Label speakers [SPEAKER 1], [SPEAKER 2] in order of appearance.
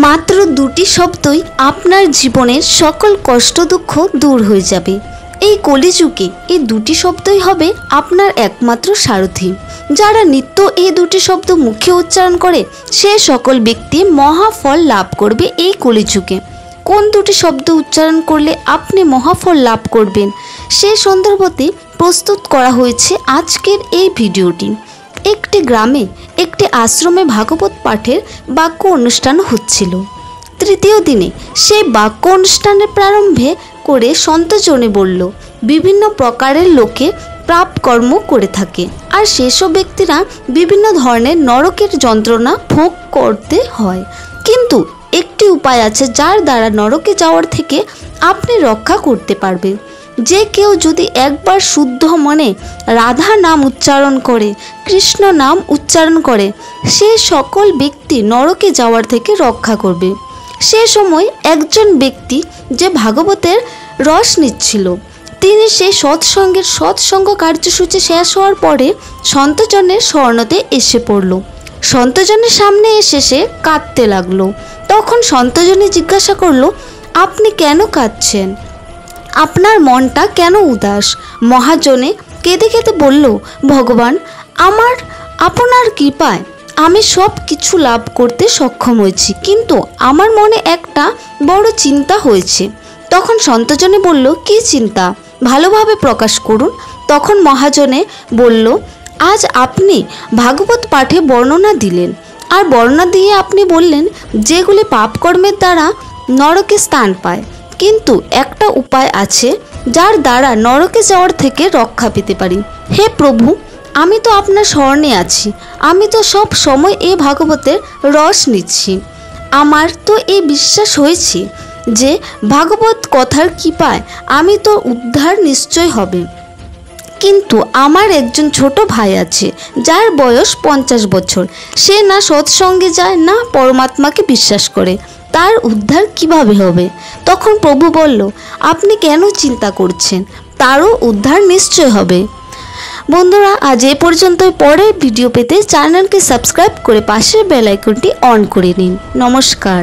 [SPEAKER 1] মাত্র দুটি শব্দই আপনার জীবনের সকল কষ্ট দুঃখ দূর হয়ে যাবে। এই কলিযুগে এই দুটি শব্দই হবে আপনার একমাত্র সারথি। যারা নিত্য এই দুটি শব্দ মুখে উচ্চারণ করে সে সকল ব্যক্তি মহাফল লাভ করবে এই কলিযুগে। কোন দুটি শব্দ উচ্চারণ করলে আপনি মহাফল লাভ করবেন সে সন্দর্ভতে প্রস্তুত করা হয়েছে আজকের এই ভিডিওটি। একটি গ্রামে একটি আশ্রমে ভাগবত পাঠের বাক্য অনুষ্ঠান হচ্ছিল। তৃতীয় দিনে সেই বাক্য অনুষ্ঠানের প্রারম্ভে করে সন্তজনে বলল, বিভিন্ন প্রকারের লোকে পাপ কর্ম করে থাকে আর সেসব ব্যক্তিরা বিভিন্ন ধরনের নরকের যন্ত্রণা ভোগ করতে হয়, কিন্তু একটি উপায় আছে যার দ্বারা নরকে যাওয়ার থেকে আপনি রক্ষা করতে পারবেন। যে কেউ যদি একবার শুদ্ধ মনে রাধা নাম উচ্চারণ করে, কৃষ্ণ নাম উচ্চারণ করে, সে সকল ব্যক্তি নরকে যাওয়ার থেকে রক্ষা করবে। সে সময় একজন ব্যক্তি যে ভাগবতের রস নিচ্ছিল, তিনি সেই সৎসঙ্গ কার্যসূচি শেষ হওয়ার পরে সন্তজনের স্বর্ণতে এসে পড়ল। সন্তজনের সামনে এসে সে কাঁদতে লাগলো। তখন সন্তজনে জিজ্ঞাসা করলো, আপনি কেন কাঁদছেন? আপনার মনটা কেন উদাস? মহাজনে কেঁদে কেঁদে বলল, ভগবান, আপনার কৃপায় আমি সব কিছু লাভ করতে সক্ষম হয়েছি, কিন্তু আমার মনে একটা বড় চিন্তা হয়েছে। তখন সন্তজনে বলল, কি চিন্তা? ভালোভাবে প্রকাশ করুন। তখন মহাজনে বলল, আজ আপনি ভাগবত পাঠে বর্ণনা দিলেন, আর বর্ণনা দিয়ে আপনি বললেন যেগুলি পাপকর্মের দ্বারা নরকে স্থান পায়, কিন্তু একটা উপায় আছে যার দ্বারা নরকে যাওয়ার থেকে রক্ষা পেতে পারি। হে প্রভু, আমি তো আপনার শরণে আছি, আমি তো সব সময় এই ভাগবতের রস নিচ্ছি। আমার তো এই বিশ্বাস হয়েছে যে ভাগবত কথার কৃপায় আমি তো উদ্ধার নিশ্চয় হবে, কিন্তু আমার একজন ছোট ভাই আছে যার বয়স 50 বছর। সে না সৎসঙ্গে যায় না পরমাত্মাকে বিশ্বাস করে, তার উদ্ধার কিভাবে হবে? তখন প্রভু বলল, আপনি কেন চিন্তা করছেন? তারও উদ্ধার নিশ্চয় হবে। বন্ধুরা, আজ এ পর্যন্তই। পরের ভিডিও পেতে চ্যানেলকে সাবস্ক্রাইব করে পাশের বেল আইকনটি অন করে নিন। নমস্কার।